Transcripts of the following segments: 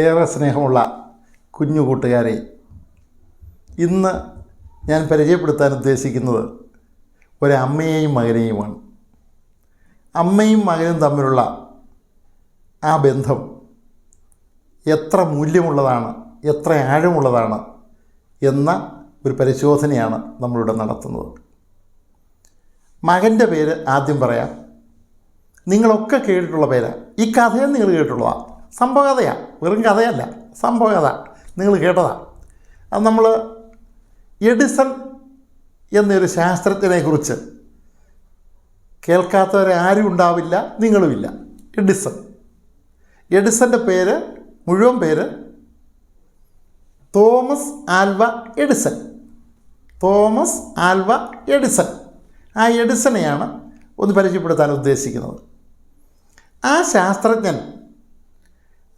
ഏറെ സ്നേഹമുള്ള കുഞ്ഞു കൂട്ടുകാരെ, ഇന്ന് ഞാൻ പരിചയപ്പെടുത്താൻ ഉദ്ദേശിക്കുന്നത് ഒരമ്മയെയും മകനെയുമാണ്. അമ്മയും മകനും തമ്മിലുള്ള ആ ബന്ധം എത്ര മൂല്യമുള്ളതാണ്, എത്ര ആഴമുള്ളതാണ് എന്ന ഒരു പരിശോധനയാണ് നമ്മളിവിടെ നടത്തുന്നത്. മകൻ്റെ പേര് ആദ്യം പറയാം. നിങ്ങളൊക്കെ കേട്ടിട്ടുള്ള പേരാണ്. ഈ കഥയും നിങ്ങൾ കേട്ടിട്ടുള്ളതാണ്. സംഭവകഥയാണ്, വെറും കഥയല്ല, സംഭവകഥ നിങ്ങൾ കേട്ടതാണ്. അത് നമ്മൾ എഡിസൺ എന്നൊരു ശാസ്ത്രജ്ഞനെക്കുറിച്ച് കേൾക്കാത്തവരാരും ഉണ്ടാവില്ല, നിങ്ങളുമില്ല. എഡിസൻ്റെ പേര്, മുഴുവൻ പേര് Thomas Alva Edison. Thomas Alva Edison. ആ എഡിസണെയാണ് ഒന്ന് പരിചയപ്പെടുത്താൻ ഉദ്ദേശിക്കുന്നത്. ആ ശാസ്ത്രജ്ഞൻ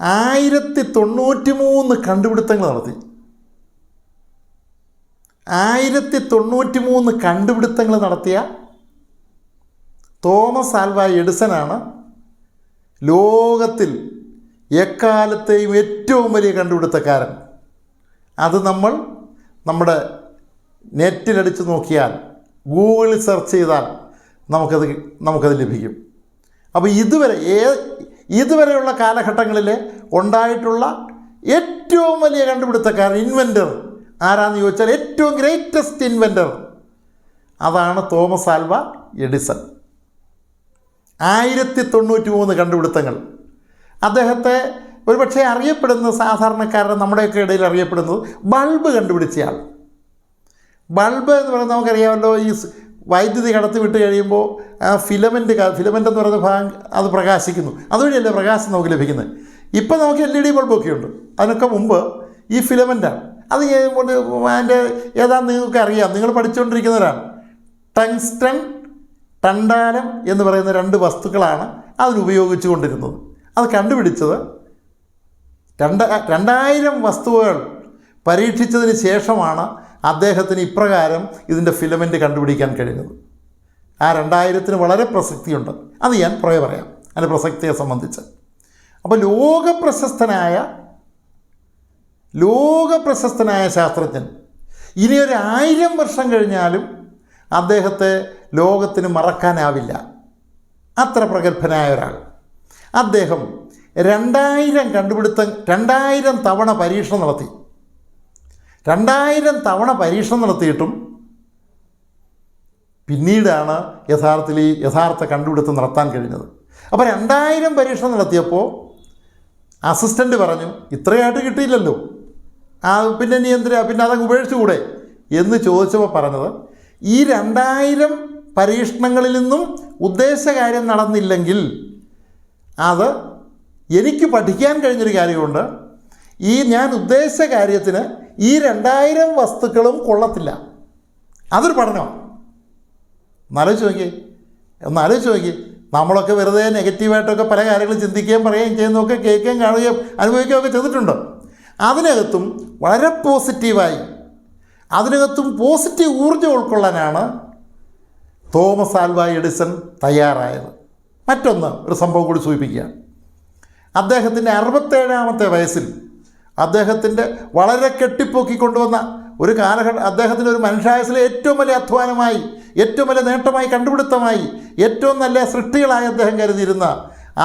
1093 കണ്ടുപിടുത്തങ്ങൾ നടത്തി. 1093 കണ്ടുപിടുത്തങ്ങൾ നടത്തിയ തോമസ് ആൽവ എഡിസനാണ് ലോകത്തിൽ എക്കാലത്തെയും ഏറ്റവും വലിയ കണ്ടുപിടുത്തക്കാരൻ. അത് നമ്മൾ നമ്മുടെ നെറ്റിലടിച്ച് നോക്കിയാൽ, ഗൂഗിളിൽ സെർച്ച് ചെയ്താൽ നമുക്കത് ലഭിക്കും. അപ്പോൾ ഇതുവരെയുള്ള കാലഘട്ടങ്ങളിൽ ഉണ്ടായിട്ടുള്ള ഏറ്റവും വലിയ കണ്ടുപിടുത്തക്കാരൻ, ഇൻവെൻറ്റർ ആരാന്ന് ചോദിച്ചാൽ ഏറ്റവും ഗ്രേറ്റസ്റ്റ് ഇൻവെൻറ്റർ അതാണ് തോമസ് ആൽവ എഡിസൺ. 1093 കണ്ടുപിടുത്തങ്ങൾ. അദ്ദേഹത്തെ ഒരുപക്ഷെ അറിയപ്പെടുന്നത്, സാധാരണക്കാരുടെ നമ്മുടെയൊക്കെ ഇടയിൽ അറിയപ്പെടുന്നത് ബൾബ് കണ്ടുപിടിച്ചയാൾ. ബൾബ് എന്ന് പറയുന്നത് നമുക്കറിയാമല്ലോ, ഈ വൈദ്യുതി കടത്തി വിട്ട് കഴിയുമ്പോൾ ആ ഫിലമെൻ്റ് എന്ന് പറയുന്ന ഭാഗം അത് പ്രകാശിക്കുന്നു. അതുവഴിയല്ലേ പ്രകാശം നമുക്ക് ലഭിക്കുന്നത്. ഇപ്പം നമുക്ക് LED ബൾബൊക്കെ ഉണ്ട്. അതിനൊക്കെ മുമ്പ് ഈ ഫിലമെൻ്റാണ്. അത് അതിൻ്റെ ഏതാണെന്ന് നിങ്ങൾക്ക് അറിയാം, നിങ്ങൾ പഠിച്ചുകൊണ്ടിരിക്കുന്നവരാണ്. ടങ്സ്റ്റൺ, ടണ്ടാലം എന്ന് പറയുന്ന 2 വസ്തുക്കളാണ് അതിനുപയോഗിച്ചു കൊണ്ടിരുന്നത്. അത് കണ്ടുപിടിച്ചത് 2000 വസ്തുക്കൾ പരീക്ഷിച്ചതിന് ശേഷമാണ് അദ്ദേഹത്തിന് ഇപ്രകാരം ഇതിൻ്റെ ഫിലമെൻ്റ് കണ്ടുപിടിക്കാൻ കഴിഞ്ഞത്. ആ 2000-ന് വളരെ പ്രസക്തിയുണ്ട്. അത് ഞാൻ പറയാം അതിൻ്റെ പ്രസക്തിയെ സംബന്ധിച്ച്. അപ്പോൾ ലോകപ്രശസ്തനായ ശാസ്ത്രജ്ഞൻ, ഇനി ഒരു 1000 വർഷം കഴിഞ്ഞാലും അദ്ദേഹത്തെ ലോകത്തിന് മറക്കാനാവില്ല. അത്ര പ്രഗത്ഭനായ ഒരാൾ. അദ്ദേഹം 2000 തവണ പരീക്ഷണം നടത്തി. 2000 തവണ പരീക്ഷണം നടത്തിയിട്ടും പിന്നീടാണ് യഥാർത്ഥ കണ്ടുപിടുത്തം നടത്താൻ കഴിഞ്ഞത്. അപ്പോൾ 2000 പരീക്ഷണം നടത്തിയപ്പോൾ അസിസ്റ്റൻ്റ് പറഞ്ഞു, ഇത്രയായിട്ട് കിട്ടിയില്ലല്ലോ, പിന്നെ നീ എന്തിനാ, പിന്നെ അതങ്ങ് ഉപേക്ഷിച്ചുകൂടെ എന്ന് ചോദിച്ചപ്പോൾ പറഞ്ഞത്, ഈ 2000 പരീക്ഷണങ്ങളിൽ നിന്നും ഉദ്ദേശ കാര്യം നടന്നില്ലെങ്കിൽ അത് എനിക്ക് പഠിക്കാൻ കഴിഞ്ഞൊരു കാര്യമുണ്ട്. ഞാൻ ഉദ്ദേശിച്ച കാര്യത്തിന് ഈ 2000 വസ്തുക്കളും കൊള്ളത്തില്ല. അതൊരു പഠനമാണ്. ഒന്ന് ആലോചിച്ച് നോക്കി. നമ്മളൊക്കെ വെറുതെ നെഗറ്റീവായിട്ടൊക്കെ പല കാര്യങ്ങളും ചിന്തിക്കുകയും പറയുകയും ചെയ്യുന്നതൊക്കെ കേൾക്കുകയും കാണുകയും അനുഭവിക്കുകയൊക്കെ ചെയ്തിട്ടുണ്ട്. അതിനകത്തും വളരെ പോസിറ്റീവായി, അതിനകത്തും പോസിറ്റീവ് ഊർജ്ജം ഉൾക്കൊള്ളാനാണ് തോമസ് ആൽവ എഡിസൺ തയ്യാറായത്. മറ്റൊന്ന്, ഒരു സംഭവം കൂടി സൂചിപ്പിക്കുകയാണ്. അദ്ദേഹത്തിൻ്റെ 67-ാമത്തെ വയസ്സിൽ അദ്ദേഹത്തിൻ്റെ വളരെ കെട്ടിപ്പൊക്കിക്കൊണ്ടുവന്ന ഒരു അദ്ദേഹത്തിൻ്റെ ഒരു മനുഷ്യായുസ്സിലെ ഏറ്റവും വലിയ അധ്വാനമായി, ഏറ്റവും വലിയ നേട്ടമായി, കണ്ടുപിടുത്തമായി, ഏറ്റവും നല്ല സൃഷ്ടികളായി അദ്ദേഹം കരുതിയിരുന്ന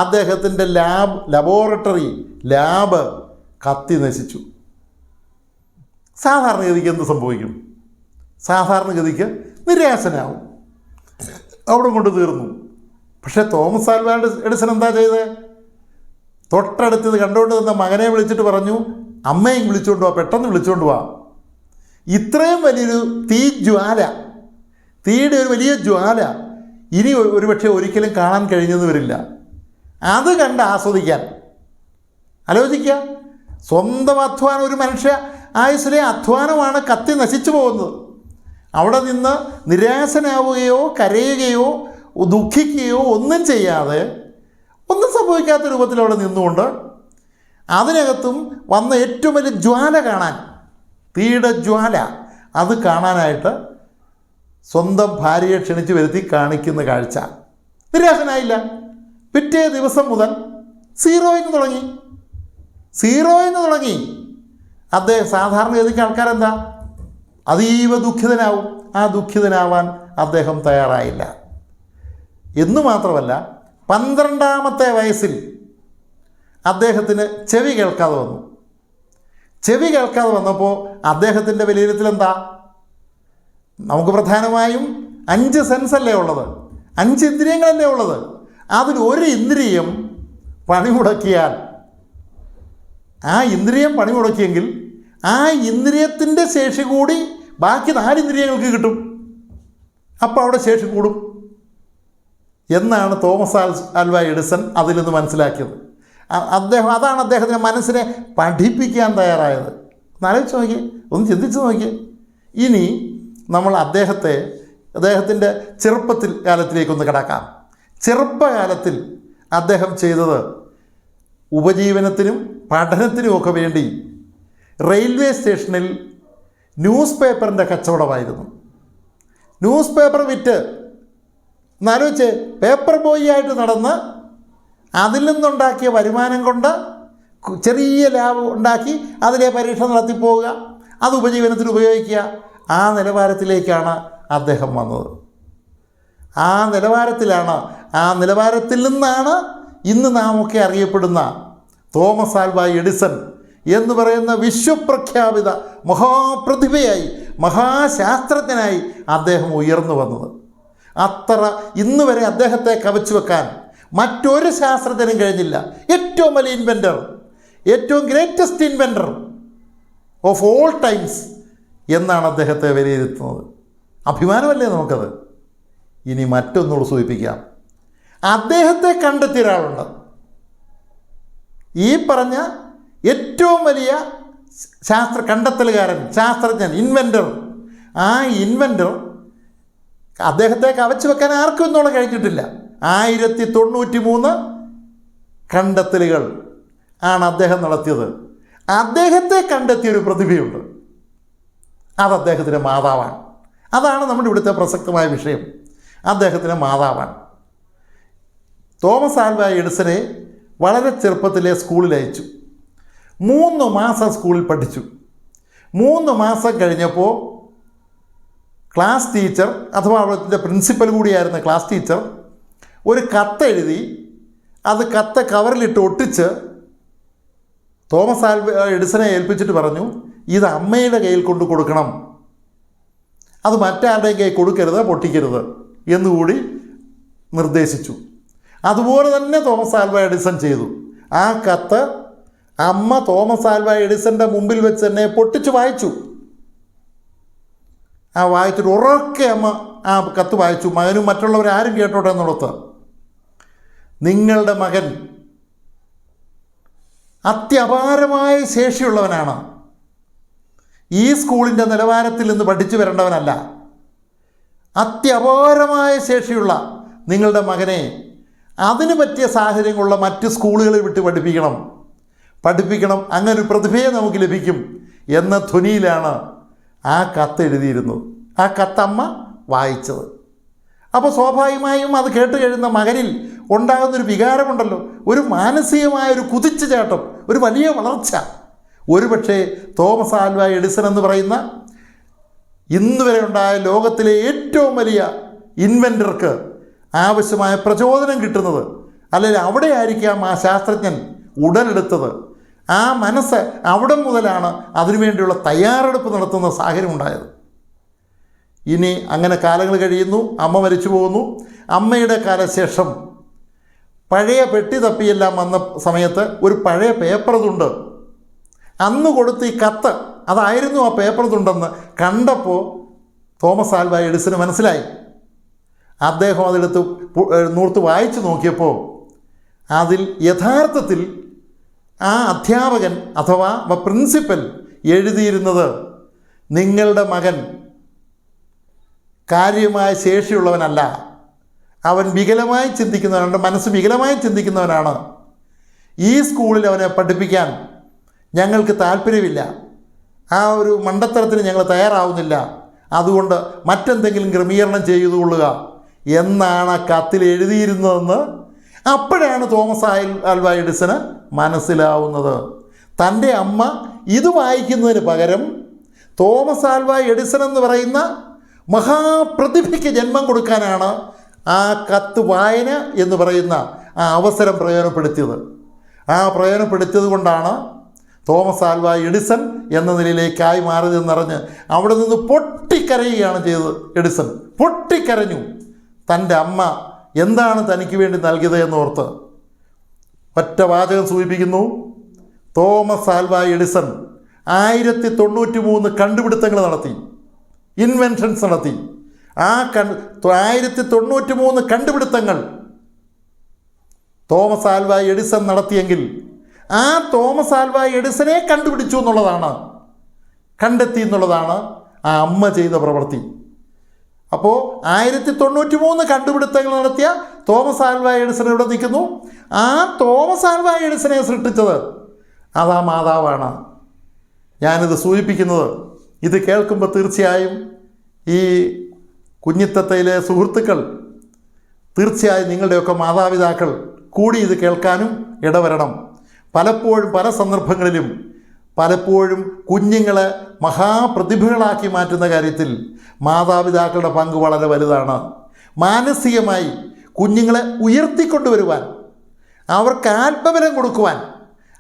അദ്ദേഹത്തിൻ്റെ ലാബ് കത്തി നശിച്ചു. സാധാരണഗതിക്ക് എന്ത് സംഭവിക്കും? സാധാരണഗതിക്ക് നിരാശനാവും, അവിടെ കൊണ്ട് തീർന്നു. പക്ഷേ തോമസ് ആൽവ എഡിസൺ എന്താ ചെയ്തത്? തൊട്ടടുത്തത് കണ്ടുകൊണ്ട് നിന്ന മകനെ വിളിച്ചിട്ട് പറഞ്ഞു, അമ്മയും വിളിച്ചുകൊണ്ട് പോവാ, പെട്ടെന്ന് വിളിച്ചുകൊണ്ട് പോവാ. ഇത്രയും വലിയൊരു തീയുടെ ഒരു വലിയ ജ്വാല ഇനി ഒരുപക്ഷെ ഒരിക്കലും കാണാൻ കഴിഞ്ഞെന്ന് വരില്ല. അത് കണ്ട് ആസ്വദിക്കാൻ ആലോചിക്കുക. സ്വന്തം അധ്വാനം, ഒരു മനുഷ്യ ആയുസ്സിലെ അധ്വാനമാണ് കത്തി നശിച്ചു പോകുന്നത്. അവിടെ നിന്ന് നിരാശനാവുകയോ കരയുകയോ ദുഃഖിക്കുകയോ ഒന്നും ചെയ്യാതെ, ഒന്നും സംഭവിക്കാത്ത രൂപത്തിൽ അവിടെ നിന്നുകൊണ്ട് അതിനകത്തും വന്ന ഏറ്റവും വലിയ ജ്വാല കാണാൻ, തീയുടെ ജ്വാല അത് കാണാനായിട്ട് സ്വന്തം ഭാര്യയെ ക്ഷണിച്ച് വരുത്തി കാണിക്കുന്ന കാഴ്ച. നിരാശനായില്ല. പിറ്റേ ദിവസം മുതൽ 0 തുടങ്ങി. സീറോയിൽ നിന്ന് തുടങ്ങി. അദ്ദേഹം സാധാരണഗതിക്ക് ആൾക്കാരെന്താ അതീവ ദുഃഖിതനാവും. ആ ദുഃഖിതനാവാൻ അദ്ദേഹം തയ്യാറായില്ല. എന്നു മാത്രമല്ല 12ാമത്തെ വയസ്സിൽ അദ്ദേഹത്തിന് ചെവി കേൾക്കാതെ വന്നു. ചെവി കേൾക്കാതെ വന്നപ്പോൾ അദ്ദേഹത്തിൻ്റെ വിലയിരുത്തൽ എന്താ? നമുക്ക് പ്രധാനമായും 5 സെൻസല്ലേ ഉള്ളത്, 5 ഇന്ദ്രിയങ്ങളല്ലേ ഉള്ളത്. അതിൽ ഒരു ഇന്ദ്രിയം പണിമുടക്കിയാൽ, ആ ഇന്ദ്രിയം പണിമുടക്കിയെങ്കിൽ ആ ഇന്ദ്രിയത്തിൻ്റെ ശേഷി കൂടി ബാക്കി 4 ഇന്ദ്രിയങ്ങൾക്ക് കിട്ടും. അപ്പോൾ അവിടെ ശേഷി കൂടും എന്നാണ് തോമസ് ആൽവാ എഡിസൺ അതിൽ നിന്ന് മനസ്സിലാക്കിയത്. അതാണ് അദ്ദേഹത്തിൻ്റെ മനസ്സിനെ പഠിപ്പിക്കാൻ തയ്യാറായത്. ആലോചിച്ച് നോക്കിയേ, ഒന്ന് ചിന്തിച്ച് നോക്കിയേ. ഇനി നമ്മൾ അദ്ദേഹത്തിൻ്റെ കാലത്തിലേക്കൊന്ന് കിടക്കാം. ചെറുപ്പകാലത്തിൽ അദ്ദേഹം ചെയ്തത് ഉപജീവനത്തിനും പഠനത്തിനുമൊക്കെ വേണ്ടി റെയിൽവേ സ്റ്റേഷനിൽ ന്യൂസ് പേപ്പറിൻ്റെ കച്ചവടമായിരുന്നു. ന്യൂസ് പേപ്പർ വിറ്റ്, എന്നാലോചിച്ച്, പേപ്പർ ബോയ് ആയിട്ട് നടന്ന് അതിൽ നിന്നുണ്ടാക്കിയ വരുമാനം കൊണ്ട് ചെറിയ ലാഭം ഉണ്ടാക്കി അതിലെ പരീക്ഷ നടത്തിപ്പോവുക, അത് ഉപജീവനത്തിന് ഉപയോഗിക്കുക. ആ നിലവാരത്തിലേക്കാണ് അദ്ദേഹം വന്നത്. ആ നിലവാരത്തിൽ നിന്നാണ് ഇന്ന് നാമൊക്കെ അറിയപ്പെടുന്ന തോമസ് ആൽവാ എഡിസൺ എന്ന് പറയുന്ന വിശ്വപ്രഖ്യാപിത മഹാപ്രതിഭയായി, മഹാശാസ്ത്രജ്ഞനായി അദ്ദേഹം ഉയർന്നു വന്നത്. അത്ര ഇന്ന് വരെ അദ്ദേഹത്തെ കവച്ചു വെക്കാൻ മറ്റൊരു ശാസ്ത്രജ്ഞനും കഴിഞ്ഞില്ല. ഏറ്റവും വലിയ ഇൻവെൻറ്റർ, ഏറ്റവും greatest inventor of all times എന്നാണ് അദ്ദേഹത്തെ വിലയിരുത്തുന്നത്. അഭിമാനമല്ലേ നമുക്കത്? ഇനി മറ്റൊന്നുകൂടെ സൂചിപ്പിക്കാം. അദ്ദേഹത്തെ കണ്ടെത്തിയ ഒരാളുണ്ട്, ഈ പറഞ്ഞ ഏറ്റവും വലിയ കണ്ടെത്തലുകാരൻ, ശാസ്ത്രജ്ഞൻ, ഇൻവെൻറ്റർ. ആ ഇൻവെൻറ്റർ അദ്ദേഹത്തെ കവച്ചു വെക്കാൻ ആർക്കും ഇന്നോളം കഴിഞ്ഞിട്ടില്ല. 1093 കണ്ടെത്തലുകൾ ആണ് അദ്ദേഹം നടത്തിയത്. അദ്ദേഹത്തെ കണ്ടെത്തിയൊരു പ്രതിഭയുണ്ട്, അത് അദ്ദേഹത്തിൻ്റെ മാതാവാണ്. അതാണ് നമ്മുടെ ഇവിടുത്തെ പ്രസക്തമായ വിഷയം. അദ്ദേഹത്തിൻ്റെ മാതാവാണ്. തോമസ് ആൽവാ എഡിസനെ വളരെ ചെറുപ്പത്തിലെ സ്കൂളിൽ അയച്ചു. 3 മാസം സ്കൂളിൽ പഠിച്ചു. 3 മാസം കഴിഞ്ഞപ്പോൾ ക്ലാസ് ടീച്ചർ, അഥവാ അവിടുത്തെ പ്രിൻസിപ്പൽ കൂടിയായിരുന്ന ക്ലാസ് ടീച്ചർ ഒരു കത്തെഴുതി, അത് കത്ത് കവറിലിട്ട് ഒട്ടിച്ച് തോമസ് ആൽവാ എഡിസനെ ഏൽപ്പിച്ചിട്ട് പറഞ്ഞു, ഇത് അമ്മയുടെ കയ്യിൽ കൊണ്ട് കൊടുക്കണം, അത് മറ്റാരുടെയും കയ്യിൽ കൊടുക്കരുത്, പൊട്ടിക്കരുത് എന്നുകൂടി നിർദ്ദേശിച്ചു. അതുപോലെ തന്നെ തോമസ് ആൽവാ എഡിസൺ ചെയ്തു. ആ കത്ത് അമ്മ തോമസ് ആൽവാ എഡിസൻ്റെ മുമ്പിൽ വെച്ച് തന്നെ പൊട്ടിച്ച് വായിച്ചു. ആ വായിച്ചിട്ട് ഉറക്കെ അമ്മ ആ കത്ത് വായിച്ചു. മകനും മറ്റുള്ളവരാരും കേട്ടോട്ടെ എന്നുള്ളത്, നിങ്ങളുടെ മകൻ അത്യപാരമായ ശേഷിയുള്ളവനാണ്. ഈ സ്കൂളിൻ്റെ നിലവാരത്തിൽ നിന്ന് പഠിച്ചു വരേണ്ടവനല്ല. അത്യപാരമായ ശേഷിയുള്ള നിങ്ങളുടെ മകനെ അതിന് പറ്റിയ സാഹചര്യങ്ങളുള്ള മറ്റ് സ്കൂളുകളിൽ വിട്ട് പഠിപ്പിക്കണം. അങ്ങനെ ഒരു പ്രതിഭയെ നമുക്ക് ലഭിക്കും എന്ന ധ്വനിയിലാണ് ആ കത്ത് എഴുതിയിരുന്നത്. ആ കത്തമ്മ വായിച്ചത്. അപ്പോൾ സ്വാഭാവികമായും അത് കേട്ട് കഴിയുന്ന മകനിൽ ഉണ്ടാകുന്നൊരു വികാരമുണ്ടല്ലോ, ഒരു മാനസികമായൊരു കുതിച്ചുചാട്ടം, ഒരു വലിയ വളർച്ച. ഒരുപക്ഷെ തോമസ് ആൽവാ എഡിസൺ എന്ന് പറയുന്ന ഇന്ന് വരെ ഉണ്ടായ ലോകത്തിലെ ഏറ്റവും വലിയ ഇൻവെൻറ്റർക്ക് ആവശ്യമായ പ്രചോദനം കിട്ടുന്നത്, അല്ലെങ്കിൽ അവിടെ ആയിരിക്കാം ആ ശാസ്ത്രജ്ഞൻ ഉടലെടുത്തത്. ആ മനസ്സ് അവിടെ മുതലാണ് അതിനുവേണ്ടിയുള്ള തയ്യാറെടുപ്പ് നടത്തുന്ന സാഹചര്യം ഉണ്ടായത്. ഇനി അങ്ങനെ കാലങ്ങൾ കഴിയുന്നു, അമ്മ മരിച്ചു പോകുന്നു. അമ്മയുടെ കാലശേഷം പഴയ പെട്ടി തപ്പിയെല്ലാം വന്ന സമയത്ത് ഒരു പഴയ പേപ്പർ തുണ്ട് അന്ന് കൊടുത്ത് ഈ കത്ത് അതായിരുന്നു ആ പേപ്പർ തുണ്ടെന്ന് കണ്ടപ്പോൾ തോമസ് ആൽവാ എഡിസന് മനസ്സിലായി. അദ്ദേഹം അതെടുത്ത് നൂർത്ത് വായിച്ചു നോക്കിയപ്പോൾ അതിൽ യഥാർത്ഥത്തിൽ ആ അധ്യാപകൻ അഥവാ പ്രിൻസിപ്പൽ എഴുതിയിരുന്നത്, നിങ്ങളുടെ മകൻ കാര്യമായ ശേഷിയുള്ളവനല്ല, അവൻ വികലമായി ചിന്തിക്കുന്നവനാണ്, മനസ്സ് വികലമായി ചിന്തിക്കുന്നവനാണ്. ഈ സ്കൂളിൽ അവനെ പഠിപ്പിക്കാൻ ഞങ്ങൾക്ക് താല്പര്യമില്ല, ആ ഒരു മണ്ടത്തരത്തിന് ഞങ്ങൾ തയ്യാറാവുന്നില്ല, അതുകൊണ്ട് മറ്റെന്തെങ്കിലും ക്രമീകരണം ചെയ്തുകൊള്ളുക എന്നാണ് ആ കത്തിൽ എഴുതിയിരുന്നതെന്ന് അപ്പോഴാണ് തോമസ് ആൽവാ എഡിസന് മനസ്സിലാവുന്നത്. തൻ്റെ അമ്മ ഇത് വായിക്കുന്നതിന് പകരം തോമസ് ആൽവ എഡിസൺ എന്ന് പറയുന്ന മഹാപ്രതിഭയ്ക്ക് ജന്മം കൊടുക്കാനാണ് ആ കത്ത് വായന എന്ന് പറയുന്ന ആ അവസരം പ്രയോജനപ്പെടുത്തിയത്. ആ പ്രയോജനപ്പെടുത്തിയത് കൊണ്ടാണ് തോമസ് ആൽവ എഡിസൺ എന്ന നിലയിലേക്കായി മാറിയതെന്നറിഞ്ഞ് അവിടെ നിന്ന് പൊട്ടിക്കരയുകയാണ് ചെയ്തത്. എഡിസൺ പൊട്ടിക്കരഞ്ഞു. തൻ്റെ അമ്മ എന്താണ് തനിക്ക് വേണ്ടി നൽകിയത് എന്നോർത്ത്. ഒറ്റ വാചകം സൂചിപ്പിക്കുന്നു. തോമസ് ആൽവ എഡിസൺ 1093 കണ്ടുപിടുത്തങ്ങൾ നടത്തി, ഇൻവെൻഷൻസ് നടത്തി. ആ 1093 കണ്ടുപിടുത്തങ്ങൾ തോമസ് ആൽവ എഡിസൺ നടത്തിയെങ്കിൽ ആ തോമസ് ആൽവ എഡിസനെ കണ്ടുപിടിച്ചു എന്നുള്ളതാണ്, കണ്ടെത്തി എന്നുള്ളതാണ് ആ അമ്മ ചെയ്ത പ്രവൃത്തി. അപ്പോൾ 1093 കണ്ടുപിടുത്തങ്ങൾ നടത്തിയ തോമസ് ആൽവ എഡിസൺ ഇവിടെ നിൽക്കുന്നു. ആ തോമസ് ആൽവ എഡിസനെ സൃഷ്ടിച്ചത് അതാ മാതാവാണ്. ഞാനിത് സൂചിപ്പിക്കുന്നത്, ഇത് കേൾക്കുമ്പോൾ തീർച്ചയായും ഈ കുഞ്ഞിത്തത്തയിലെ സുഹൃത്തുക്കൾ, തീർച്ചയായും നിങ്ങളുടെയൊക്കെ മാതാപിതാക്കൾ കൂടി ഇത് കേൾക്കാനും ഇടവരണം. പലപ്പോഴും പല സന്ദർഭങ്ങളിലും പലപ്പോഴും കുഞ്ഞുങ്ങളെ മഹാപ്രതിഭകളാക്കി മാറ്റുന്ന കാര്യത്തിൽ മാതാപിതാക്കളുടെ പങ്ക് വളരെ വലുതാണ്. മാനസികമായി കുഞ്ഞുങ്ങളെ ഉയർത്തിക്കൊണ്ടുവരുവാൻ, അവർക്ക് ആത്മബലം കൊടുക്കുവാൻ,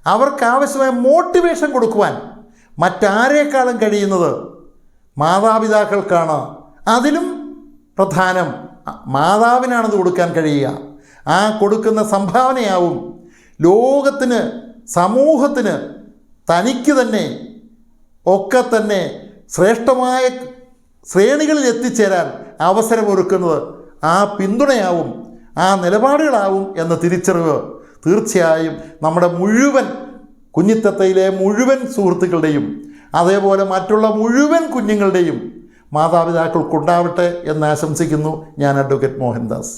അവർക്കാവശ്യമായ മോട്ടിവേഷൻ കൊടുക്കുവാൻ മറ്റാരേക്കാളും കഴിയുന്നത് മാതാപിതാക്കൾക്കാണ്. അതിലും പ്രധാനം മാതാവിനാണത് കൊടുക്കാൻ കഴിയുക. ആ കൊടുക്കുന്ന സംഭാവനയാവും ലോകത്തിന്, സമൂഹത്തിന്, തനിക്ക് തന്നെ ഒക്കെ തന്നെ ശ്രേഷ്ഠമായ ശ്രേണികളിൽ എത്തിച്ചേരാൻ അവസരമൊരുക്കുന്നത്. ആ പിന്തുണയാവും, ആ നിലപാടുകളാവും എന്ന തിരിച്ചറിവ് തീർച്ചയായും നമ്മുടെ മുഴുവൻ കുഞ്ഞിത്തത്തയിലെ മുഴുവൻ സുഹൃത്തുക്കളുടെയും അതേപോലെ മറ്റുള്ള മുഴുവൻ കുഞ്ഞുങ്ങളുടെയും മാതാപിതാക്കൾക്കുണ്ടാവട്ടെ എന്ന് ആശംസിക്കുന്നു. ഞാൻ അഡ്വക്കേറ്റ് മോഹൻദാസ്.